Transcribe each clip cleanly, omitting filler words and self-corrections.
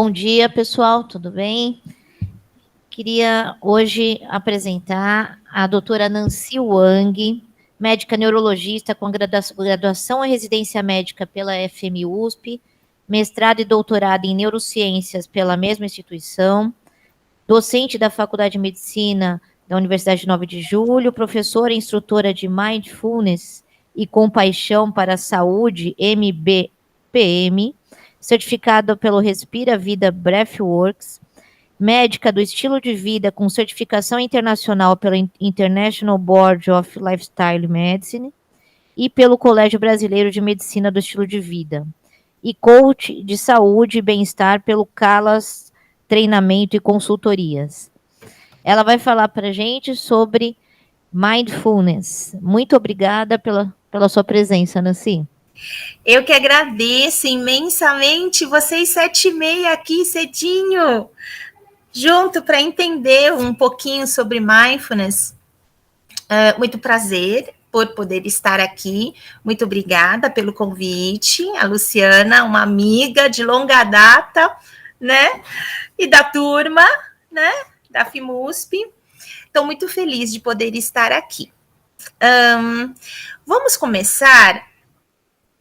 Bom dia, pessoal, tudo bem? Queria hoje apresentar a doutora Nancy Wang, médica neurologista com graduação em residência médica pela FMUSP, mestrado e doutorado em neurociências pela mesma instituição, docente da Faculdade de Medicina da Universidade de 9 de Julho, professora e instrutora de Mindfulness e Compaixão para a Saúde, MBPM, certificada pelo Respira Vida Breathworks, médica do estilo de vida com certificação internacional pela International Board of Lifestyle Medicine e pelo Colégio Brasileiro de Medicina do Estilo de Vida, e coach de saúde e bem-estar pelo CALAS Treinamento e Consultorias. Ela vai falar para a gente sobre mindfulness. Muito obrigada pela sua presença, Nancy. Eu que agradeço imensamente vocês 7h30 aqui cedinho, junto para entender um pouquinho sobre mindfulness. Muito prazer por poder estar aqui. Muito obrigada pelo convite. A Luciana, uma amiga de longa data, né? E da turma, né? Da FMUSP. Estou muito feliz de poder estar aqui. Vamos começar,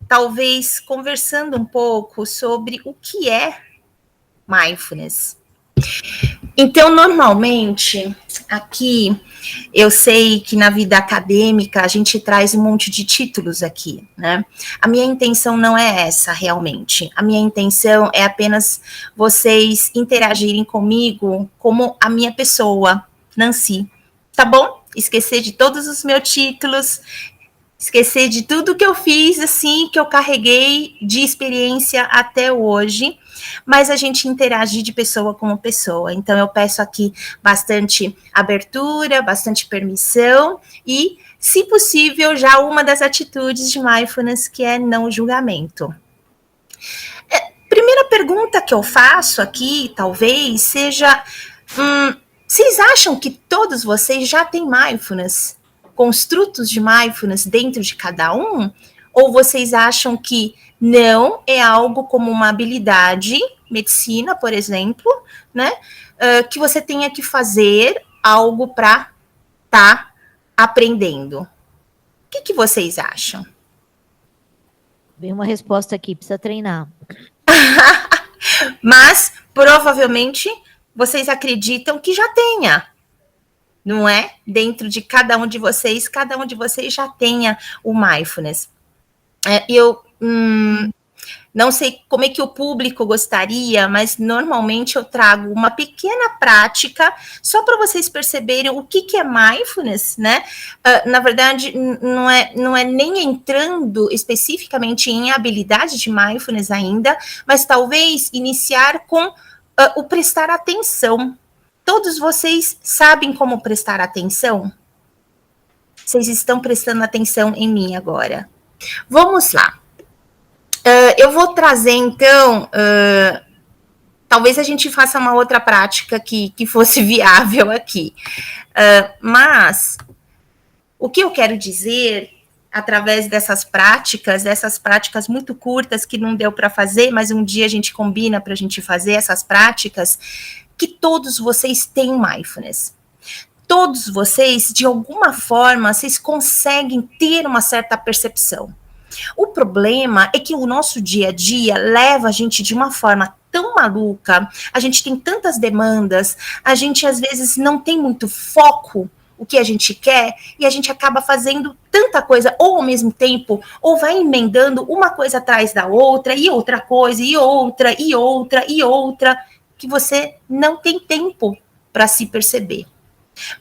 talvez, conversando um pouco sobre o que é mindfulness. Então, normalmente, aqui, eu sei que na vida acadêmica a gente traz um monte de títulos aqui, né? A minha intenção não é essa, realmente. A minha intenção é apenas vocês interagirem comigo como a minha pessoa, Nancy, tá bom? Esquecer de todos os meus títulos, esquecer de tudo que eu fiz, assim, que eu carreguei de experiência até hoje, mas a gente interagir de pessoa com pessoa. Então, eu peço aqui bastante abertura, bastante permissão e, se possível, já uma das atitudes de mindfulness, que é não julgamento. Primeira pergunta que eu faço aqui, talvez, seja, vocês acham que todos vocês já têm mindfulness? Construtos de mindfulness dentro de cada um? Ou vocês acham que não é algo como uma habilidade, medicina, por exemplo, né? Que você tenha que fazer algo para estar aprendendo? O que vocês acham? Vem uma resposta aqui, precisa treinar. Mas, provavelmente, vocês acreditam que já tenha, não é? Dentro de cada um de vocês já tenha o mindfulness. Eu não sei como é que o público gostaria, mas normalmente eu trago uma pequena prática só para vocês perceberem o que é mindfulness, né? Na verdade, não é nem entrando especificamente em habilidade de mindfulness ainda, mas talvez iniciar com o prestar atenção. Todos vocês sabem como prestar atenção? Vocês estão prestando atenção em mim agora. Vamos lá. Eu vou trazer, então, talvez a gente faça uma outra prática que fosse viável aqui. Mas, o que eu quero dizer, através dessas práticas muito curtas que não deu para fazer, mas um dia a gente combina para a gente fazer essas práticas, que todos vocês têm mindfulness. Todos vocês, de alguma forma, vocês conseguem ter uma certa percepção. O problema é que o nosso dia a dia leva a gente de uma forma tão maluca, a gente tem tantas demandas, a gente às vezes não tem muito foco o que a gente quer, e a gente acaba fazendo tanta coisa ou ao mesmo tempo, ou vai emendando uma coisa atrás da outra, e outra coisa, e outra, e outra, e outra, que você não tem tempo para se perceber.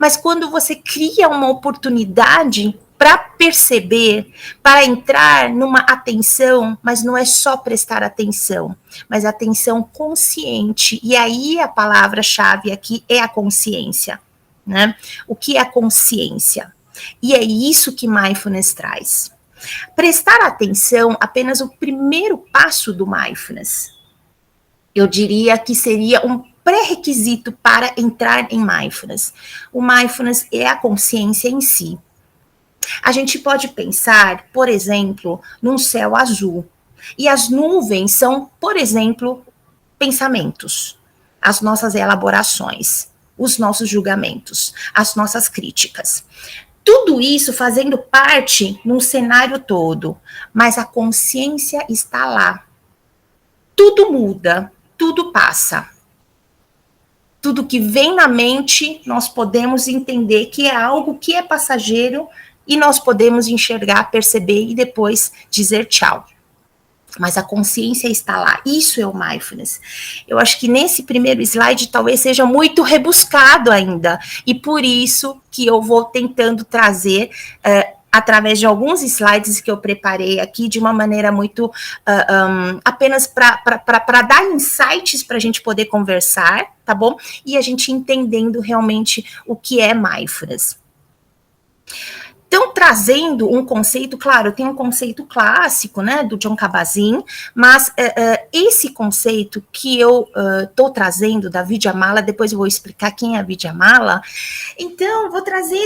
Mas quando você cria uma oportunidade para perceber, para entrar numa atenção, mas não é só prestar atenção, mas atenção consciente, e aí a palavra-chave aqui é a consciência, né? O que é a consciência? E é isso que mindfulness traz. Prestar atenção, apenas o primeiro passo do mindfulness. Eu diria que seria um pré-requisito para entrar em mindfulness. O mindfulness é a consciência em si. A gente pode pensar, por exemplo, num céu azul. E as nuvens são, por exemplo, pensamentos, as nossas elaborações, os nossos julgamentos, as nossas críticas. Tudo isso fazendo parte num cenário todo, mas a consciência está lá. Tudo muda, tudo passa. Tudo que vem na mente, nós podemos entender que é algo que é passageiro e nós podemos enxergar, perceber e depois dizer tchau. Mas a consciência está lá. Isso é o mindfulness. Eu acho que nesse primeiro slide talvez seja muito rebuscado ainda. E por isso que eu vou tentando trazer, através de alguns slides que eu preparei aqui, de uma maneira muito, apenas para dar insights para a gente poder conversar, tá bom? E a gente entendendo realmente o que é mindfulness. Então, trazendo um conceito, claro, tem um conceito clássico, né, do Jon Kabat-Zinn, mas esse conceito que eu estou trazendo da Vidyamala, depois eu vou explicar quem é a Vidyamala, então, vou trazer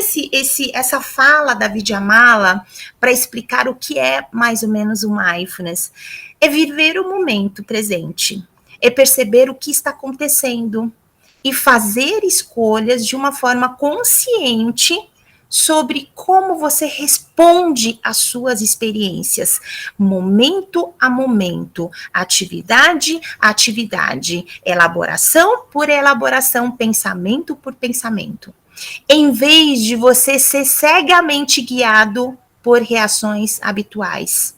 essa fala da Vidyamala para explicar o que é mais ou menos o mindfulness. É viver o momento presente, é perceber o que está acontecendo e fazer escolhas de uma forma consciente sobre como você responde às suas experiências, momento a momento, atividade a atividade, elaboração por elaboração, pensamento por pensamento, em vez de você ser cegamente guiado por reações habituais.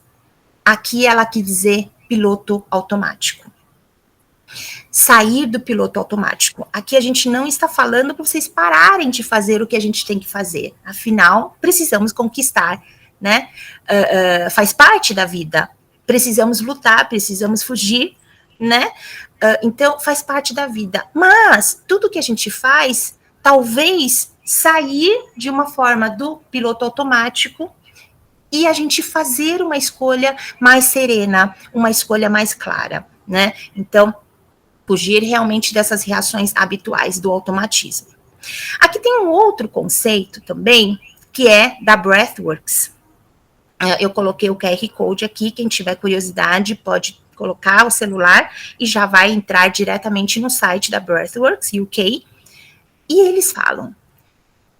Aqui ela quis dizer piloto automático. Sair do piloto automático. Aqui a gente não está falando para vocês pararem de fazer o que a gente tem que fazer. Afinal, precisamos conquistar, né? Faz parte da vida. Precisamos lutar, precisamos fugir, né? Então, faz parte da vida. Mas, tudo que a gente faz, talvez sair de uma forma do piloto automático e a gente fazer uma escolha mais serena, uma escolha mais clara, né? Então, fugir realmente dessas reações habituais do automatismo. Aqui tem um outro conceito também, que é da Breathworks. Eu coloquei o QR Code aqui, quem tiver curiosidade pode colocar o celular e já vai entrar diretamente no site da Breathworks UK. E eles falam,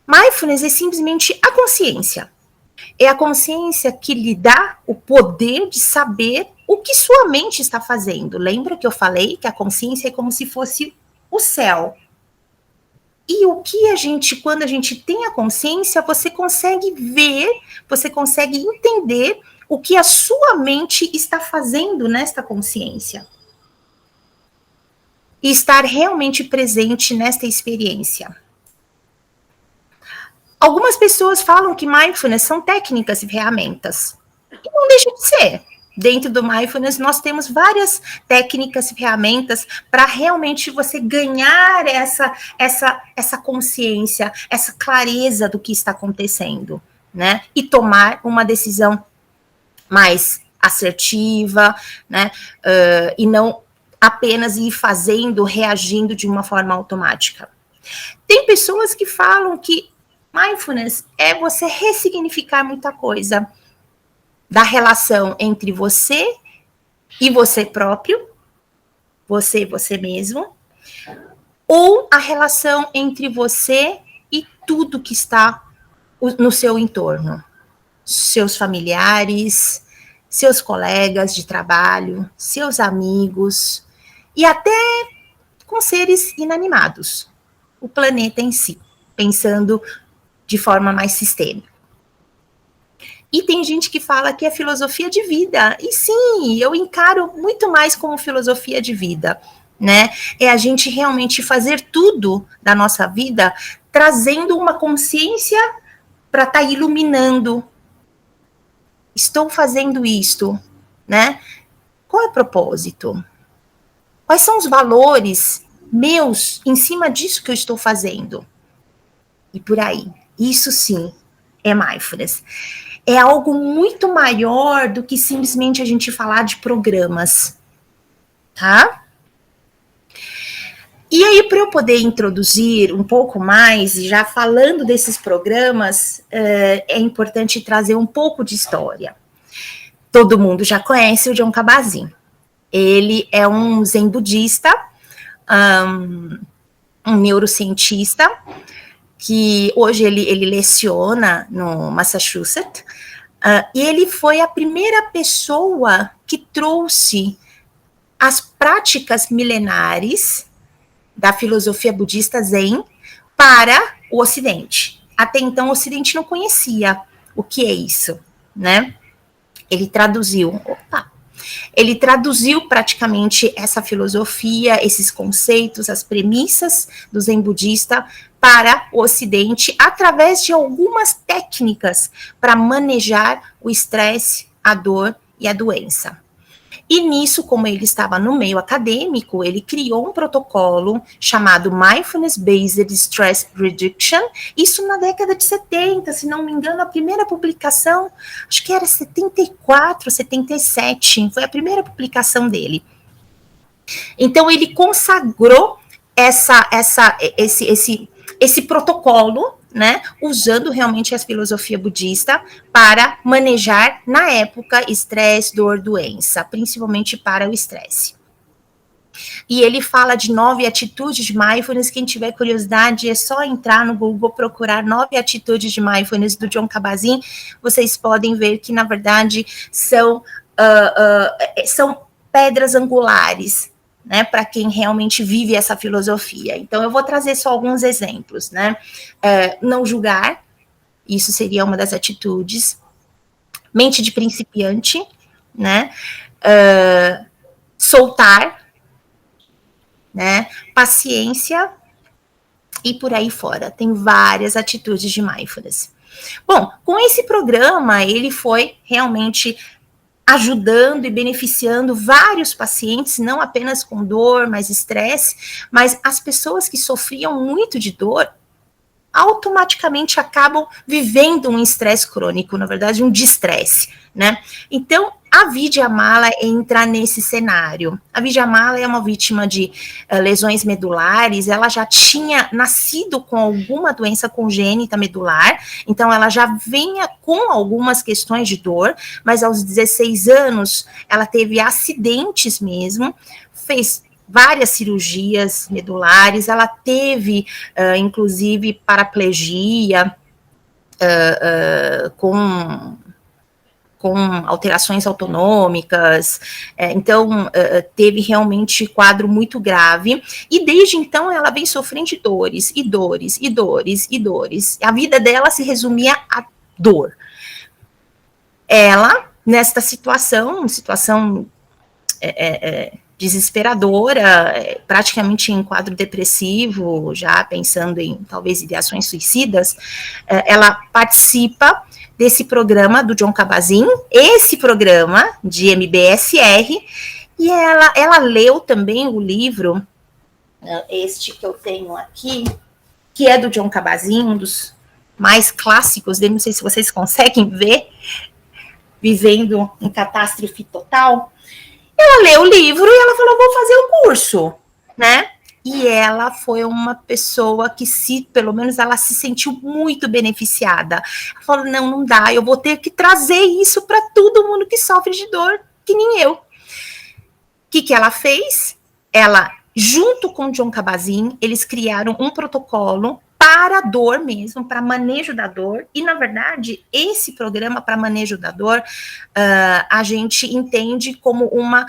mindfulness é simplesmente a consciência. É a consciência que lhe dá o poder de saber o que sua mente está fazendo. Lembra que eu falei que a consciência é como se fosse o céu. E o que quando a gente tem a consciência, você consegue ver, você consegue entender o que a sua mente está fazendo nesta consciência. E estar realmente presente nesta experiência. Algumas pessoas falam que mindfulness são técnicas e ferramentas. E não deixa de ser. Dentro do mindfulness, nós temos várias técnicas e ferramentas para realmente você ganhar essa consciência, essa clareza do que está acontecendo, né? E tomar uma decisão mais assertiva, né? E não apenas ir fazendo, reagindo de uma forma automática. Tem pessoas que falam que mindfulness é você ressignificar muita coisa da relação entre você e você próprio, você mesmo, ou a relação entre você e tudo que está no seu entorno, seus familiares, seus colegas de trabalho, seus amigos, e até com seres inanimados, o planeta em si, pensando de forma mais sistêmica. E tem gente que fala que é filosofia de vida. E sim, eu encaro muito mais como filosofia de vida, né? É a gente realmente fazer tudo da nossa vida trazendo uma consciência para estar iluminando. Estou fazendo isto, né? Qual é o propósito? Quais são os valores meus em cima disso que eu estou fazendo? E por aí. Isso sim é mindfulness. É algo muito maior do que simplesmente a gente falar de programas, tá? E aí, para eu poder introduzir um pouco mais, já falando desses programas, é importante trazer um pouco de história. Todo mundo já conhece o Jon Kabat-Zinn. Ele é um zen budista, um neurocientista, que hoje ele leciona no Massachusetts, e ele foi a primeira pessoa que trouxe as práticas milenares da filosofia budista Zen para o Ocidente. Até então, o Ocidente não conhecia o que é isso, né? Ele traduziu praticamente essa filosofia, esses conceitos, as premissas do Zen budista para o Ocidente, através de algumas técnicas para manejar o estresse, a dor e a doença. E nisso, como ele estava no meio acadêmico, ele criou um protocolo chamado Mindfulness Based Stress Reduction, isso na década de 70, se não me engano, a primeira publicação, acho que era 74, 77, foi a primeira publicação dele. Então, ele consagrou esse protocolo, né, usando realmente a filosofia budista para manejar, na época, estresse, dor, doença, principalmente para o estresse. E ele fala de 9 atitudes de mindfulness. Quem tiver curiosidade, é só entrar no Google, procurar 9 atitudes de mindfulness do Jon Kabat-Zinn. Vocês podem ver que, na verdade, são pedras angulares, né, para quem realmente vive essa filosofia. Então, eu vou trazer só alguns exemplos, né? Não julgar, isso seria uma das atitudes. Mente de principiante, né? Soltar, né? Paciência e por aí fora. Tem várias atitudes de mindfulness. Bom, com esse programa, ele foi realmente ajudando e beneficiando vários pacientes, não apenas com dor, mas estresse, mas as pessoas que sofriam muito de dor, automaticamente acabam vivendo um estresse crônico, na verdade, um distresse, né? Então, a Vidya Mala entra nesse cenário. A Vidya Mala é uma vítima de lesões medulares, ela já tinha nascido com alguma doença congênita medular, então ela já vinha com algumas questões de dor, mas aos 16 anos ela teve acidentes mesmo, fez várias cirurgias medulares, ela teve, inclusive, paraplegia, com alterações autonômicas, então teve realmente quadro muito grave, e desde então ela vem sofrendo de dores, e dores, e dores, e dores. A vida dela se resumia a dor. Ela, nesta situação desesperadora, praticamente em quadro depressivo, já pensando em talvez ideações suicidas, ela participa desse programa do Jon Kabat-Zinn, esse programa de MBSR, e ela leu também o livro, este que eu tenho aqui, que é do Jon Kabat-Zinn, um dos mais clássicos dele, não sei se vocês conseguem ver, Vivendo em Catástrofe Total. Ela leu o livro e ela falou, vou fazer o curso, né? E ela foi uma pessoa que, pelo menos, ela se sentiu muito beneficiada. Ela falou, não dá, eu vou ter que trazer isso para todo mundo que sofre de dor, que nem eu. O que ela fez? Ela, junto com o Jon Kabat-Zinn, eles criaram um protocolo para a dor mesmo, para manejo da dor, e, na verdade, esse programa para manejo da dor, a gente entende como uma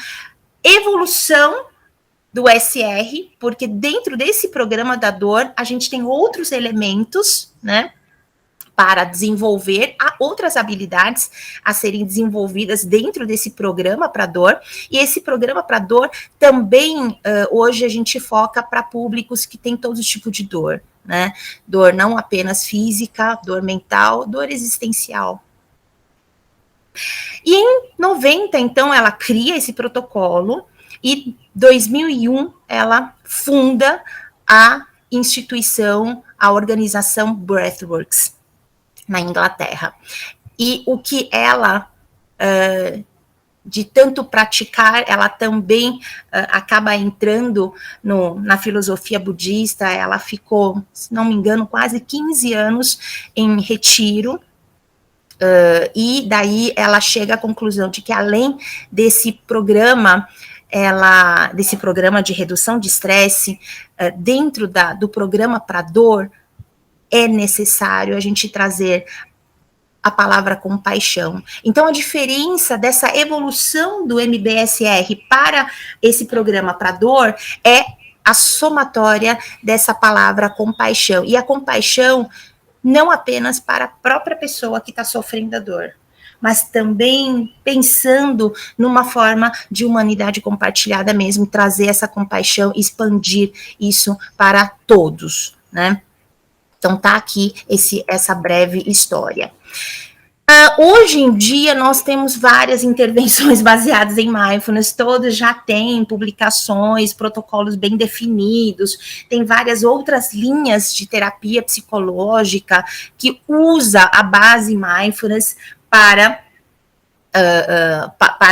evolução do SR, porque dentro desse programa da dor, a gente tem outros elementos, né, para desenvolver outras habilidades a serem desenvolvidas dentro desse programa para dor, e esse programa para dor também, hoje a gente foca para públicos que têm todo tipo de dor, né, dor não apenas física, dor mental, dor existencial. E em 90, então, ela cria esse protocolo, e em 2001 ela funda a instituição, a organização Breathworks, na Inglaterra. E o que ela, de tanto praticar, ela também acaba entrando na filosofia budista. Ela ficou, se não me engano, quase 15 anos em retiro, e daí ela chega à conclusão de que, além desse programa, desse programa de redução de estresse, dentro do programa para dor, é necessário a gente trazer a palavra compaixão. Então, a diferença dessa evolução do MBSR para esse programa para dor é a somatória dessa palavra compaixão. E a compaixão não apenas para a própria pessoa que está sofrendo a dor, mas também pensando numa forma de humanidade compartilhada mesmo, trazer essa compaixão, expandir isso para todos, né? Então, tá aqui essa breve história. Hoje em dia, nós temos várias intervenções baseadas em mindfulness, todos já têm publicações, protocolos bem definidos, tem várias outras linhas de terapia psicológica que usa a base mindfulness para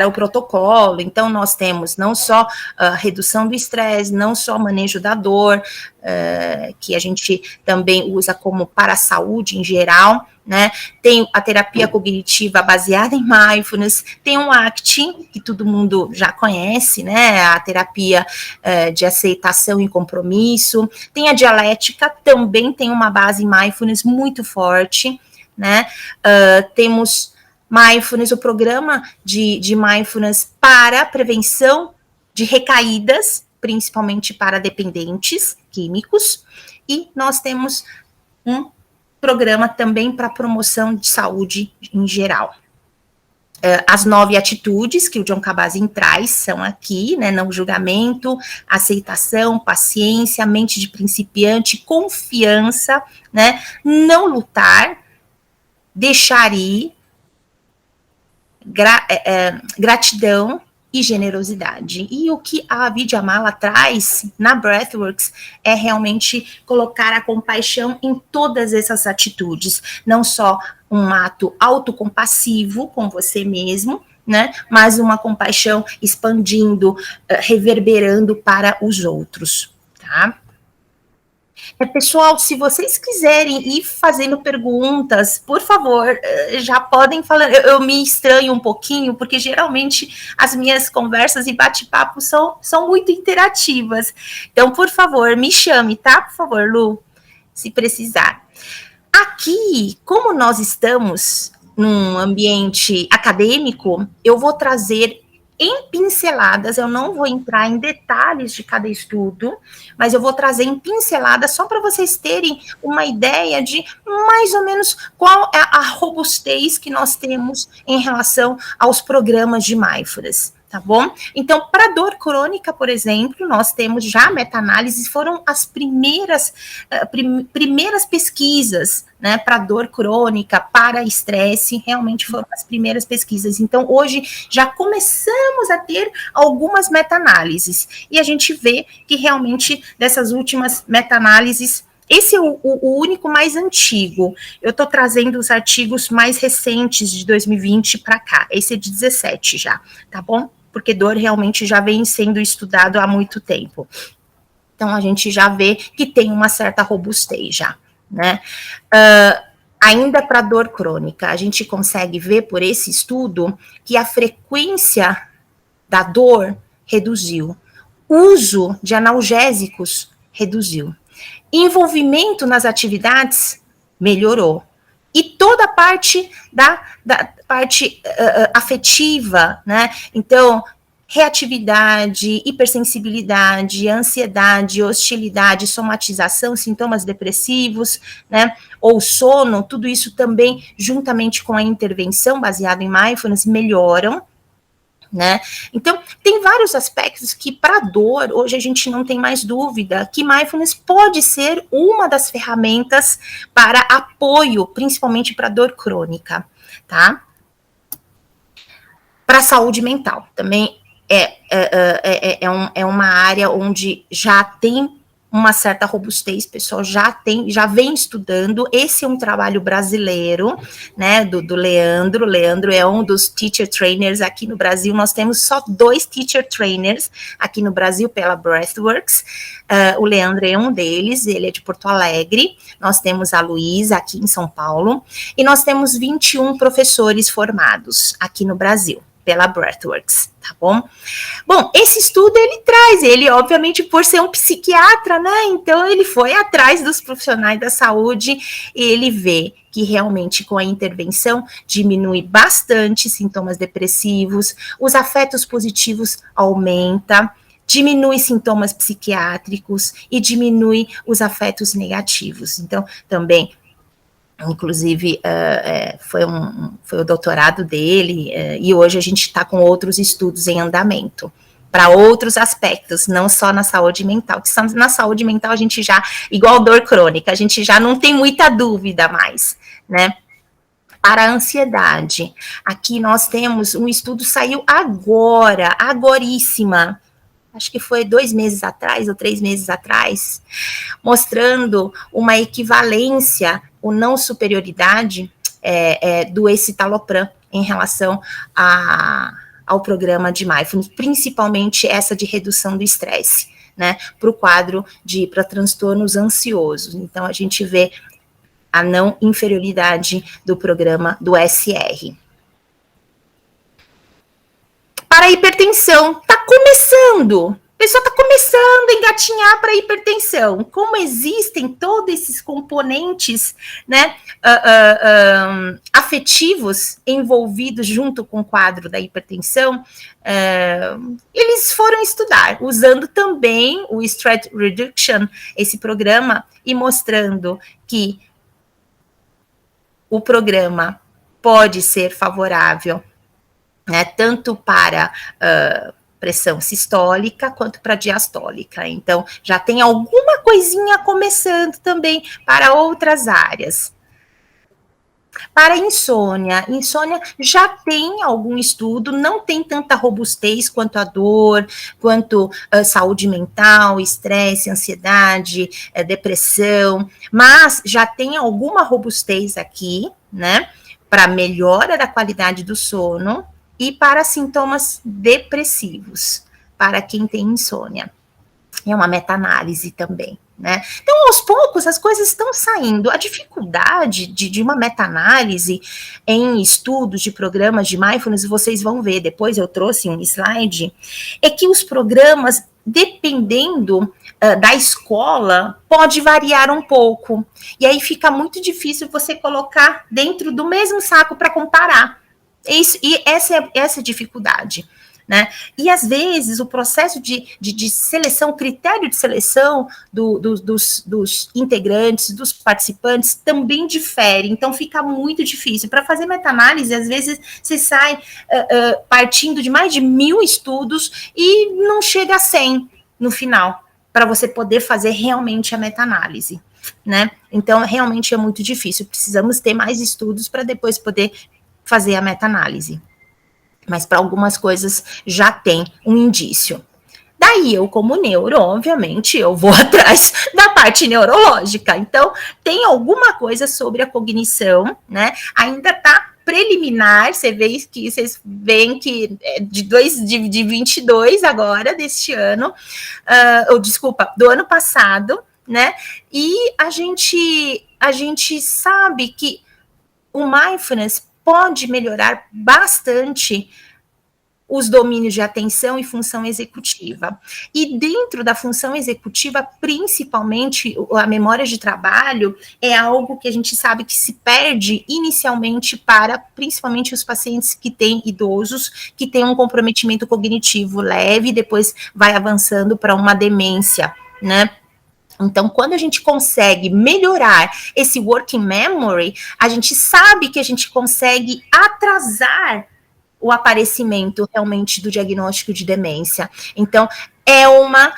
o protocolo. Então, nós temos não só redução do estresse, não só manejo da dor, que a gente também usa como para a saúde em geral, né? Tem a terapia cognitiva baseada em mindfulness, tem o ACT, que todo mundo já conhece, né? A terapia de aceitação e compromisso, tem a dialética, também tem uma base em mindfulness muito forte, né? Temos mindfulness, o programa de mindfulness para prevenção de recaídas, principalmente para dependentes químicos, e nós temos um programa também para promoção de saúde em geral. As 9 atitudes que o Jon Kabat-Zinn traz são aqui, né? Não julgamento, aceitação, paciência, mente de principiante, confiança, né? Não lutar, deixar ir, gratidão e generosidade. E o que a Vidyamala traz na Breathworks é realmente colocar a compaixão em todas essas atitudes, não só um ato autocompassivo com você mesmo, né, mas uma compaixão expandindo, reverberando para os outros, tá? Pessoal, se vocês quiserem ir fazendo perguntas, por favor, já podem falar. Eu me estranho um pouquinho, porque geralmente as minhas conversas e bate-papo são muito interativas. Então, por favor, me chame, tá? Por favor, Lu, se precisar. Aqui, como nós estamos num ambiente acadêmico, eu vou trazer em pinceladas, eu não vou entrar em detalhes de cada estudo, mas eu vou trazer em pinceladas só para vocês terem uma ideia de mais ou menos qual é a robustez que nós temos em relação aos programas de mindfulness, tá bom? Então, para dor crônica, por exemplo, nós temos já meta-análises, foram as primeiras pesquisas, né, para dor crônica, para estresse, realmente foram as primeiras pesquisas. Então, hoje já começamos a ter algumas meta-análises, e a gente vê que realmente dessas últimas meta-análises, esse é o único mais antigo. Eu estou trazendo os artigos mais recentes de 2020 para cá, esse é de 17 já, tá bom? Porque dor realmente já vem sendo estudado há muito tempo. Então, a gente já vê que tem uma certa robustez já, né? Ainda para dor crônica, a gente consegue ver por esse estudo que a frequência da dor reduziu, uso de analgésicos reduziu, envolvimento nas atividades melhorou, e toda a parte da parte afetiva, né? Então, reatividade, hipersensibilidade, ansiedade, hostilidade, somatização, sintomas depressivos, né, ou sono, tudo isso também, juntamente com a intervenção baseada em mindfulness, melhoram, né? Então, tem vários aspectos que, para dor, hoje a gente não tem mais dúvida que mindfulness pode ser uma das ferramentas para apoio, principalmente para dor crônica, tá? Para a saúde mental, também é uma área onde já tem uma certa robustez, pessoal já vem estudando. Esse é um trabalho brasileiro, né, do Leandro. Leandro é um dos teacher trainers aqui no Brasil. Nós temos só 2 teacher trainers aqui no Brasil pela Breathworks. O Leandro é um deles, ele é de Porto Alegre. Nós temos a Luísa aqui em São Paulo, e nós temos 21 professores formados aqui no Brasil. pela Breathworks, tá bom? Bom, esse estudo ele obviamente por ser um psiquiatra, né, então ele foi atrás dos profissionais da saúde e ele vê que realmente com a intervenção diminui bastante sintomas depressivos, os afetos positivos aumenta, diminui sintomas psiquiátricos e diminui os afetos negativos. Então, também, inclusive, foi o doutorado dele, e hoje a gente está com outros estudos em andamento, para outros aspectos, não só na saúde mental. Na saúde mental, a gente já, igual dor crônica, a gente já não tem muita dúvida mais, né? Para a ansiedade, aqui nós temos um estudo, saiu agoríssima, acho que foi 2 meses atrás ou 3 meses atrás, mostrando uma equivalência, ou não superioridade, do escitalopram em relação ao programa de mindfulness, principalmente essa de redução do estresse, né, para o quadro para transtornos ansiosos. Então, a gente vê a não inferioridade do programa do SR. Para a hipertensão, está começando. A pessoa está começando a engatinhar para a hipertensão. Como existem todos esses componentes, né, afetivos envolvidos junto com o quadro da hipertensão, eles foram estudar, usando também o Stress Reduction, esse programa, e mostrando que o programa pode ser favorável, né, tanto para pressão sistólica quanto para diastólica. Então, já tem alguma coisinha começando também para outras áreas. Para insônia já tem algum estudo, não tem tanta robustez quanto a dor, quanto saúde mental, estresse, ansiedade, depressão, mas já tem alguma robustez aqui, né, para melhora da qualidade do sono e para sintomas depressivos, para quem tem insônia. É uma meta-análise também, né? Então, aos poucos, as coisas estão saindo. A dificuldade de uma meta-análise em estudos de programas de mindfulness, vocês vão ver, depois eu trouxe um slide, é que os programas, dependendo da escola, pode variar um pouco. E aí fica muito difícil você colocar dentro do mesmo saco para comparar. Essa é a dificuldade. Né? E às vezes o processo de seleção, o critério de seleção dos integrantes, dos participantes, também difere, então fica muito difícil. Para fazer meta-análise, às vezes você sai partindo de mais de 1000 estudos e não chega a 100 no final, para você poder fazer realmente a meta-análise. Né? Então, realmente é muito difícil, precisamos ter mais estudos para depois poder fazer a meta-análise. Mas para algumas coisas já tem um indício. Daí eu, como neuro, obviamente, eu vou atrás da parte neurológica. Então, tem alguma coisa sobre a cognição, né? Ainda está preliminar, vocês veem que é de 22 agora, deste ano, do ano passado, né? E a gente sabe que o mindfulness pode melhorar bastante os domínios de atenção e função executiva. E dentro da função executiva, principalmente a memória de trabalho, é algo que a gente sabe que se perde inicialmente para, principalmente, os pacientes que têm idosos, que têm um comprometimento cognitivo leve, depois vai avançando para uma demência, né? Então, quando a gente consegue melhorar esse working memory, a gente sabe que a gente consegue atrasar o aparecimento realmente do diagnóstico de demência. Então, é uma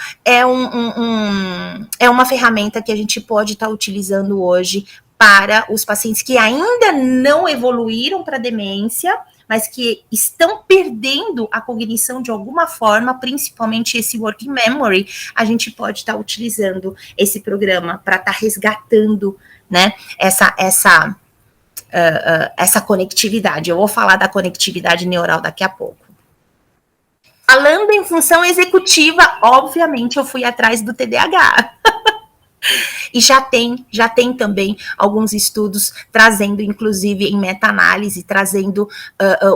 ferramenta que a gente pode estar utilizando hoje para os pacientes que ainda não evoluíram para demência, mas que estão perdendo a cognição de alguma forma, principalmente esse working memory, a gente pode estar utilizando esse programa para estar resgatando, né, essa conectividade. Eu vou falar da conectividade neural daqui a pouco. Falando em função executiva, obviamente eu fui atrás do TDAH. E já tem também alguns estudos trazendo, inclusive em meta-análise, trazendo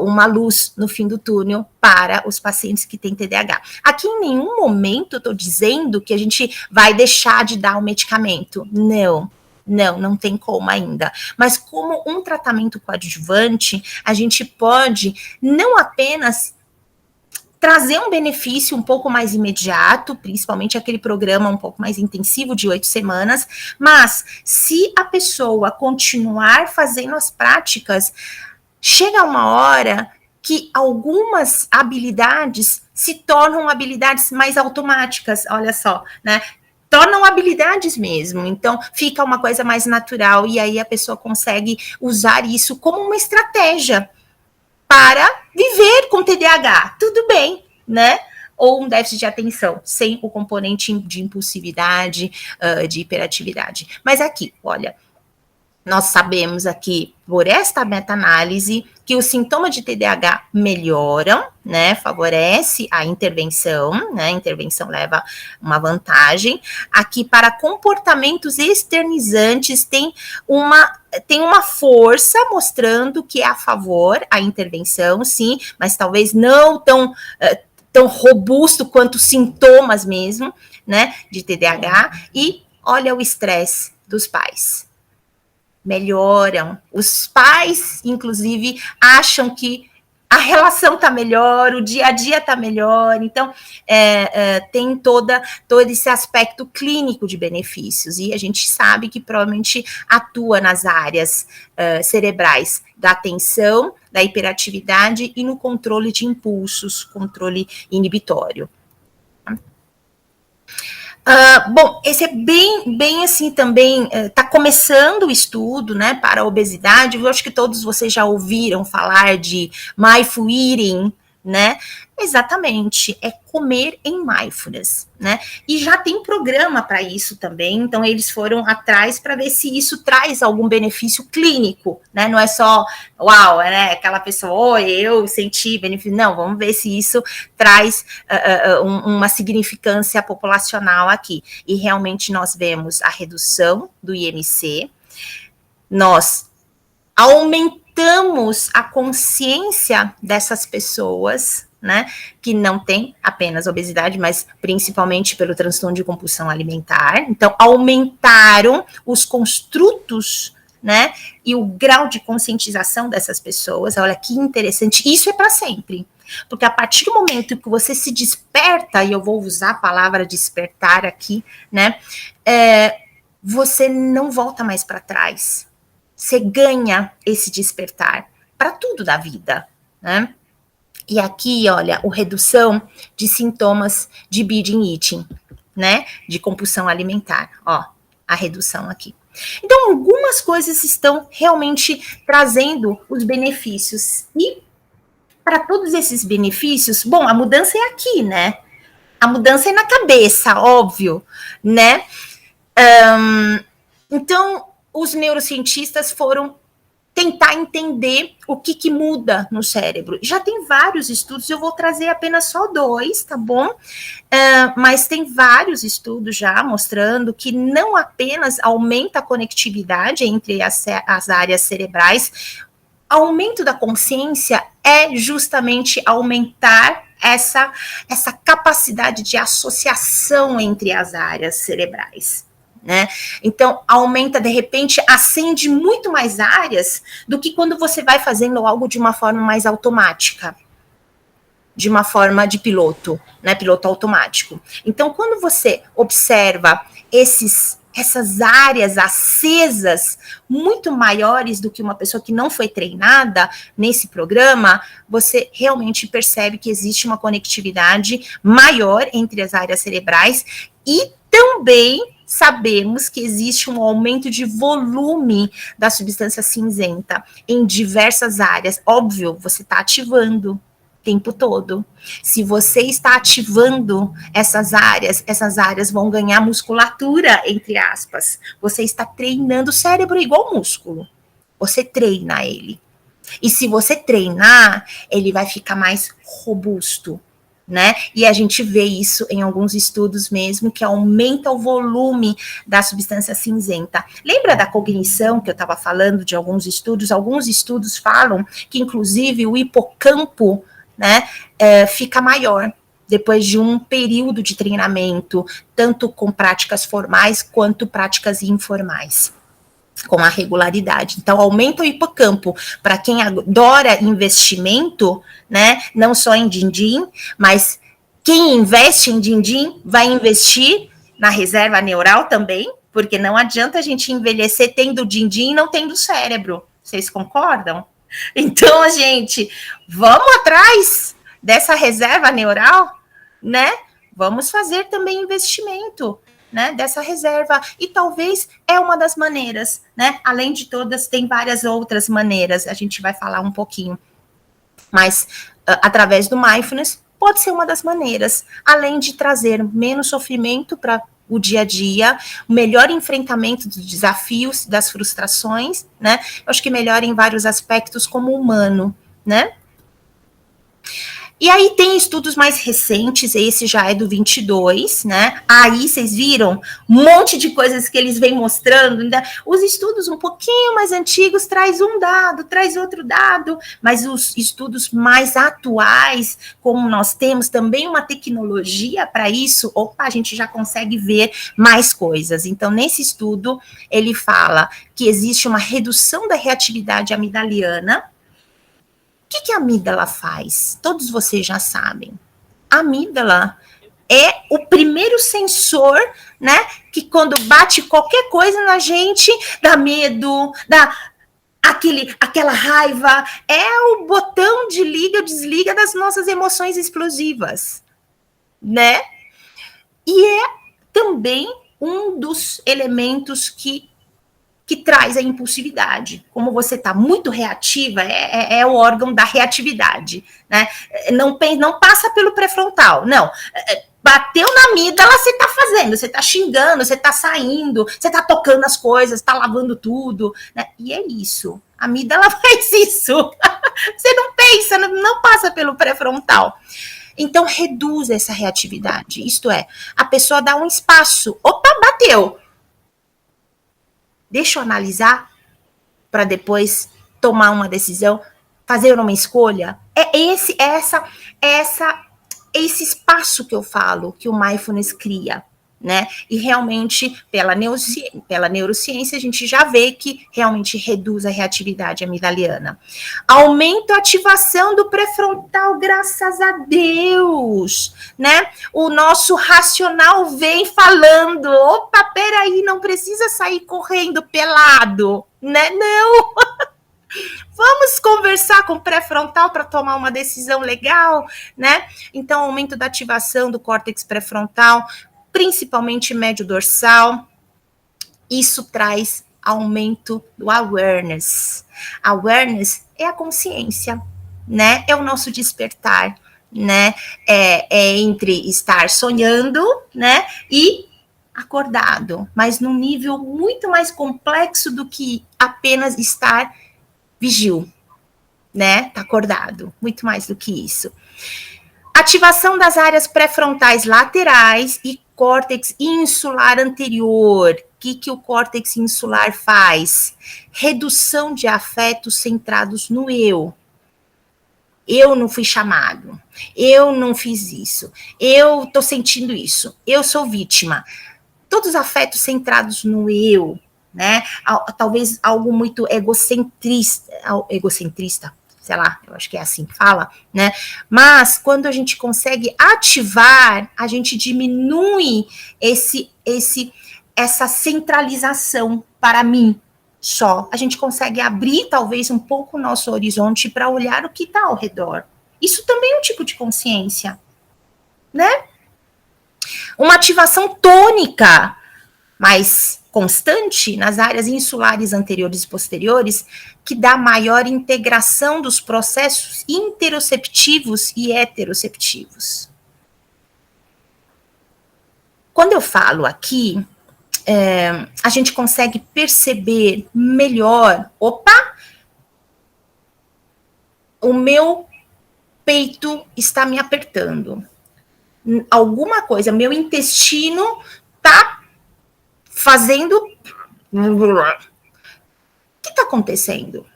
uma luz no fim do túnel para os pacientes que têm TDAH. Aqui em nenhum momento eu estou dizendo que a gente vai deixar de dar o medicamento. Não tem como ainda. Mas como um tratamento coadjuvante, a gente pode não apenas trazer um benefício um pouco mais imediato, principalmente aquele programa um pouco mais intensivo de 8 semanas, mas se a pessoa continuar fazendo as práticas, chega uma hora que algumas habilidades se tornam habilidades mais automáticas, olha só, né? Tornam habilidades mesmo, então fica uma coisa mais natural e aí a pessoa consegue usar isso como uma estratégia para viver com TDAH, tudo bem, né? Ou um déficit de atenção, sem o componente de impulsividade, de hiperatividade. Mas aqui, olha, nós sabemos aqui, por esta meta-análise, que os sintomas de TDAH melhoram, né? Favorece a intervenção, né? A intervenção leva uma vantagem. Aqui, para comportamentos externizantes, tem uma força mostrando que é a favor a intervenção, sim, mas talvez não tão robusto quanto sintomas mesmo, né? De TDAH. E olha o estresse dos pais. Melhoram. Os pais, inclusive, acham que a relação está melhor, o dia a dia está melhor, então tem todo esse aspecto clínico de benefícios, e a gente sabe que provavelmente atua nas áreas cerebrais da atenção, da hiperatividade e no controle de impulsos, controle inibitório. Bom, esse é bem assim também, está começando o estudo, né, para a obesidade. Eu acho que todos vocês já ouviram falar de mindful eating, né? Exatamente, é comer em mindfulness, né? E já tem programa para isso também, então eles foram atrás para ver se isso traz algum benefício clínico, né? Não é só, uau, né? Aquela pessoa, eu senti benefício, não, vamos ver se isso traz uma significância populacional aqui. E realmente nós vemos a redução do IMC, nós aumentamos a consciência dessas pessoas, né, que não tem apenas obesidade, mas principalmente pelo transtorno de compulsão alimentar. Então, aumentaram os construtos, né, e o grau de conscientização dessas pessoas. Olha que interessante, isso é para sempre. Porque a partir do momento que você se desperta, e eu vou usar a palavra despertar aqui, né, você não volta mais para trás. Você ganha esse despertar para tudo da vida, né? E aqui, olha, a redução de sintomas de binge eating, né? De compulsão alimentar, ó, a redução aqui. Então, algumas coisas estão realmente trazendo os benefícios. E para todos esses benefícios, bom, a mudança é aqui, né? A mudança é na cabeça, óbvio, né? Então, os neurocientistas foram tentar entender o que muda no cérebro. Já tem vários estudos, eu vou trazer apenas só 2, tá bom? Mas tem vários estudos já mostrando que não apenas aumenta a conectividade entre as áreas cerebrais, aumento da consciência é justamente aumentar essa capacidade de associação entre as áreas cerebrais. Né? Então, aumenta, de repente, acende muito mais áreas do que quando você vai fazendo algo de uma forma mais automática, de uma forma de piloto, né? Piloto automático. Então, quando você observa essas áreas acesas muito maiores do que uma pessoa que não foi treinada nesse programa, você realmente percebe que existe uma conectividade maior entre as áreas cerebrais e também sabemos que existe um aumento de volume da substância cinzenta em diversas áreas. Óbvio, você está ativando o tempo todo. Se você está ativando essas áreas vão ganhar musculatura, entre aspas. Você está treinando o cérebro igual músculo. Você treina ele. E se você treinar, ele vai ficar mais robusto. né? E a gente vê isso em alguns estudos mesmo, que aumenta o volume da substância cinzenta. Lembra da cognição que eu estava falando de alguns estudos? Alguns estudos falam que, inclusive, o hipocampo, né, fica maior depois de um período de treinamento, tanto com práticas formais quanto práticas informais, com a regularidade. Então, aumenta o hipocampo. Para quem adora investimento, né, não só em din-din, mas quem investe em din-din vai investir na reserva neural também, porque não adianta a gente envelhecer tendo din-din e não tendo cérebro. Vocês concordam? Então, gente, vamos atrás dessa reserva neural, né? Vamos fazer também investimento, né, dessa reserva, e talvez é uma das maneiras, né, além de todas, tem várias outras maneiras, a gente vai falar um pouquinho, mas através do mindfulness, pode ser uma das maneiras, além de trazer menos sofrimento para o dia a dia, o melhor enfrentamento dos desafios, das frustrações, né, eu acho que melhora em vários aspectos como humano, né. E aí tem estudos mais recentes, esse já é do 22, né? Aí vocês viram um monte de coisas que eles vêm mostrando. Ainda, os estudos um pouquinho mais antigos traz um dado, traz outro dado, mas os estudos mais atuais, como nós temos também uma tecnologia para isso, opa, a gente já consegue ver mais coisas. Então, nesse estudo, ele fala que existe uma redução da reatividade amigdaliana. O que a amígdala faz? Todos vocês já sabem. A amígdala é o primeiro sensor, né, que quando bate qualquer coisa na gente, dá medo, dá aquela raiva, é o botão de liga ou desliga das nossas emoções explosivas, né? E é também um dos elementos que traz a impulsividade. Como você está muito reativa, é o órgão da reatividade, né? Não passa pelo pré-frontal, não. Bateu na amígdala, você está fazendo, você está xingando, você está saindo, você está tocando as coisas, está lavando tudo, né? E é isso. A amígdala faz isso. Você não pensa, não passa pelo pré-frontal. Então, reduz essa reatividade. Isto é, a pessoa dá um espaço. Opa, bateu. Deixa eu analisar para depois tomar uma decisão, fazer uma escolha. É esse espaço que eu falo, que o mindfulness cria, né? E realmente, pela neurociência, a gente já vê que realmente reduz a reatividade amigdaliana. Aumenta a ativação do pré-frontal, graças a Deus, né? O nosso racional vem falando, opa, peraí, não precisa sair correndo pelado, né? Não! Vamos conversar com o pré-frontal para tomar uma decisão legal, né? Então, aumento da ativação do córtex pré-frontal, principalmente médio dorsal, isso traz aumento do awareness. Awareness é a consciência, né? É o nosso despertar, né? É entre estar sonhando, né? E acordado, mas num nível muito mais complexo do que apenas estar vigil, né? Tá acordado, muito mais do que isso. Ativação das áreas pré-frontais laterais e córtex insular anterior. O que o córtex insular faz? Redução de afetos centrados no eu. Eu não fui chamado. Eu não fiz isso. Eu tô sentindo isso. Eu sou vítima. Todos os afetos centrados no eu, né? Talvez algo muito egocentrista, sei lá, eu acho que é assim que fala, né? Mas quando a gente consegue ativar, a gente diminui essa centralização para mim só. A gente consegue abrir talvez um pouco o nosso horizonte para olhar o que está ao redor. Isso também é um tipo de consciência, né? Uma ativação tônica, mas constante nas áreas insulares anteriores e posteriores, que dá maior integração dos processos interoceptivos e heteroceptivos. Quando eu falo aqui, a gente consegue perceber melhor, opa, o meu peito está me apertando. alguma coisa, meu intestino tá fazendo... O que está acontecendo?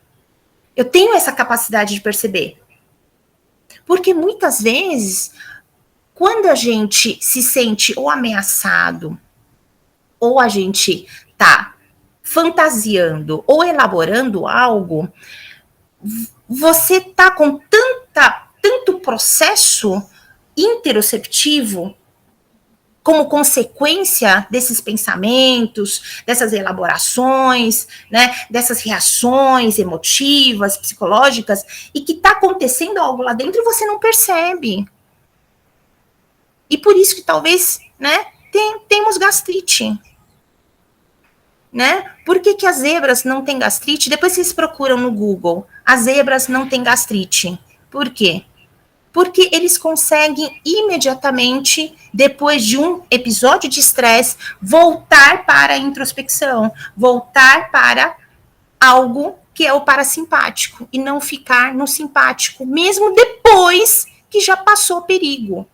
Eu tenho essa capacidade de perceber. Porque muitas vezes, quando a gente se sente ou ameaçado, ou a gente está fantasiando ou elaborando algo, você está com tanto processo interoceptivo como consequência desses pensamentos, dessas elaborações, né, dessas reações emotivas, psicológicas, e que está acontecendo algo lá dentro e você não percebe. E por isso que talvez, né, temos gastrite. Né? Por que as zebras não têm gastrite? Depois vocês procuram no Google, as zebras não têm gastrite. Por quê? Porque eles conseguem imediatamente, depois de um episódio de estresse, voltar para a introspecção, voltar para algo que é o parasimpático e não ficar no simpático, mesmo depois que já passou o perigo.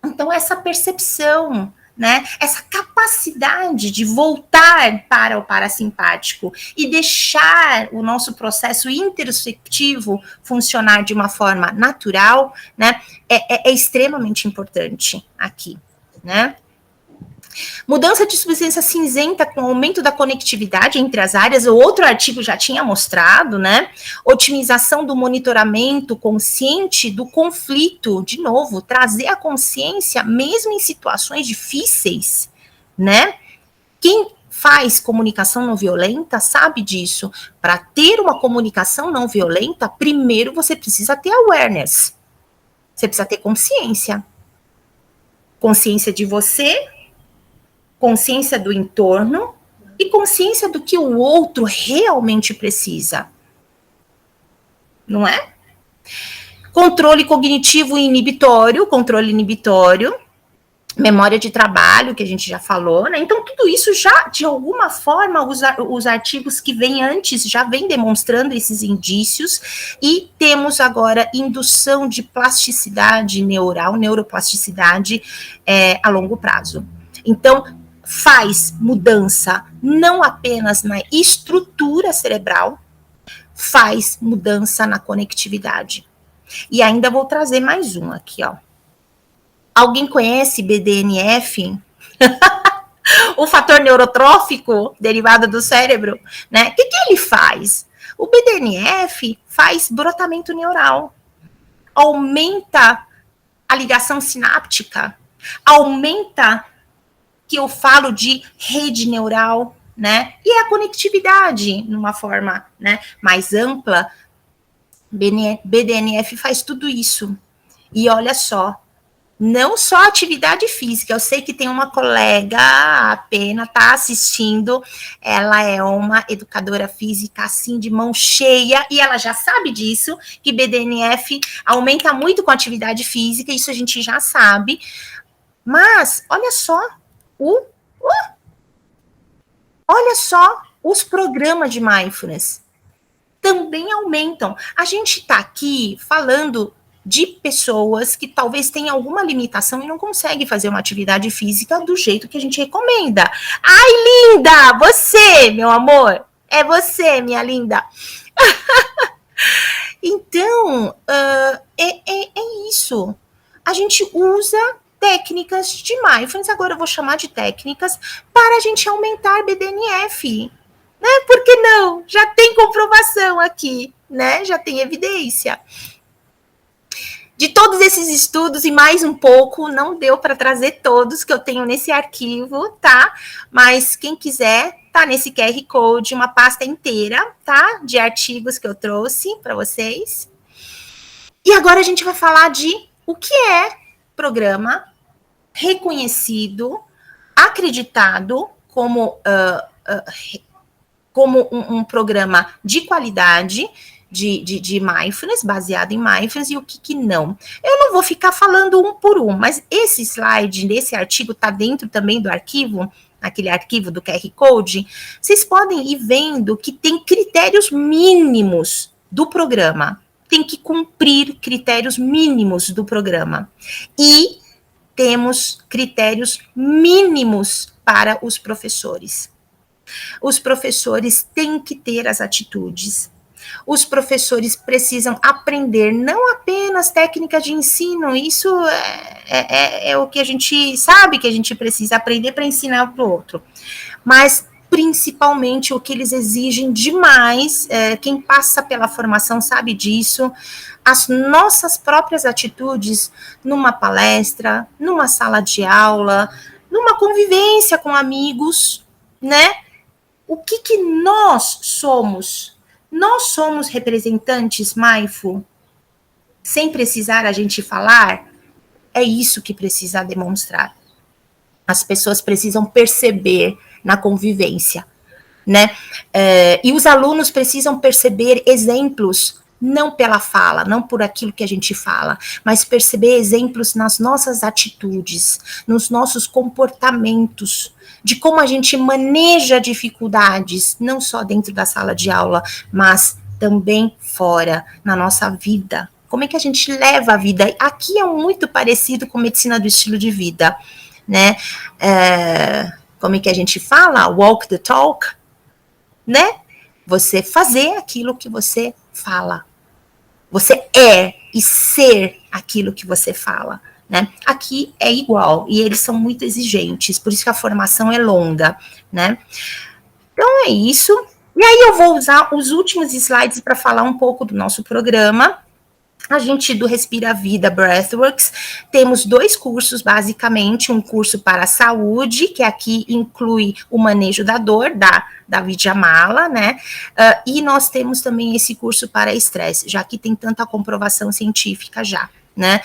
Então, essa percepção, né, essa capacidade de voltar para o parasimpático e deixar o nosso processo interoceptivo funcionar de uma forma natural, né, é extremamente importante aqui, né? Mudança de substância cinzenta com aumento da conectividade entre as áreas, o outro artigo já tinha mostrado, né? Otimização do monitoramento consciente do conflito, de novo, trazer a consciência mesmo em situações difíceis, né? Quem faz comunicação não violenta sabe disso. Para ter uma comunicação não violenta, primeiro você precisa ter awareness. Você precisa ter consciência. Consciência de você, consciência do entorno e consciência do que o outro realmente precisa. Não é? Controle cognitivo e inibitório, memória de trabalho, que a gente já falou, né? Então, tudo isso já, de alguma forma, os artigos que vêm antes já vêm demonstrando esses indícios, e temos agora indução de plasticidade neural, neuroplasticidade a longo prazo. Então, faz mudança não apenas na estrutura cerebral, faz mudança na conectividade. E ainda vou trazer mais um aqui, ó. Alguém conhece BDNF? O fator neurotrófico derivado do cérebro, né? O que ele faz? O BDNF faz brotamento neural, aumenta a ligação sináptica, aumenta, que eu falo de rede neural, né? E a conectividade, numa forma, né, mais ampla, BDNF faz tudo isso. E olha só, não só atividade física, eu sei que tem uma colega, a Pena, tá assistindo, ela é uma educadora física, assim, de mão cheia, e ela já sabe disso, que BDNF aumenta muito com a atividade física, isso a gente já sabe, mas, olha só, olha só, os programas de mindfulness também aumentam. A gente está aqui falando de pessoas que talvez tenham alguma limitação e não conseguem fazer uma atividade física do jeito que a gente recomenda. Ai, linda! Você, meu amor! É você, minha linda! Então, é isso. A gente usa técnicas de mindfulness, agora eu vou chamar de técnicas, para a gente aumentar BDNF. Né? Por que não? Já tem comprovação aqui, né? Já tem evidência. De todos esses estudos e mais um pouco, não deu para trazer todos que eu tenho nesse arquivo, tá? Mas quem quiser, tá nesse QR Code, uma pasta inteira, tá? De artigos que eu trouxe para vocês. E agora a gente vai falar de o que é programa reconhecido, acreditado como um programa de qualidade, de mindfulness, baseado em mindfulness, e o que não. Eu não vou ficar falando um por um, mas esse slide, nesse artigo, está dentro também do arquivo, aquele arquivo do QR Code, vocês podem ir vendo que tem critérios mínimos do programa, tem que cumprir critérios mínimos do programa. E temos critérios mínimos para os professores. Os professores têm que ter as atitudes. Os professores precisam aprender não apenas técnicas de ensino, isso é o que a gente sabe que a gente precisa aprender para ensinar para o outro, mas principalmente o que eles exigem demais, quem passa pela formação sabe disso, as nossas próprias atitudes numa palestra, numa sala de aula, numa convivência com amigos, né? O que nós somos? Nós somos representantes mindful, sem precisar a gente falar? É isso que precisa demonstrar. As pessoas precisam perceber na convivência, né? E os alunos precisam perceber exemplos, não pela fala, não por aquilo que a gente fala, mas perceber exemplos nas nossas atitudes, nos nossos comportamentos, de como a gente maneja dificuldades, não só dentro da sala de aula, mas também fora, na nossa vida. Como é que a gente leva a vida? Aqui é muito parecido com medicina do estilo de vida, né? Como é que a gente fala? Walk the talk, né? Você fazer aquilo que você fala. Você e ser aquilo que você fala, né? Aqui é igual, e eles são muito exigentes, por isso que a formação é longa, né? Então é isso. E aí eu vou usar os últimos slides para falar um pouco do nosso programa. A gente do Respira Vida Breathworks, temos 2 cursos, basicamente, um curso para a saúde, que aqui inclui o manejo da dor, da Vidyamala, né, e nós temos também esse curso para estresse, já que tem tanta comprovação científica já, né,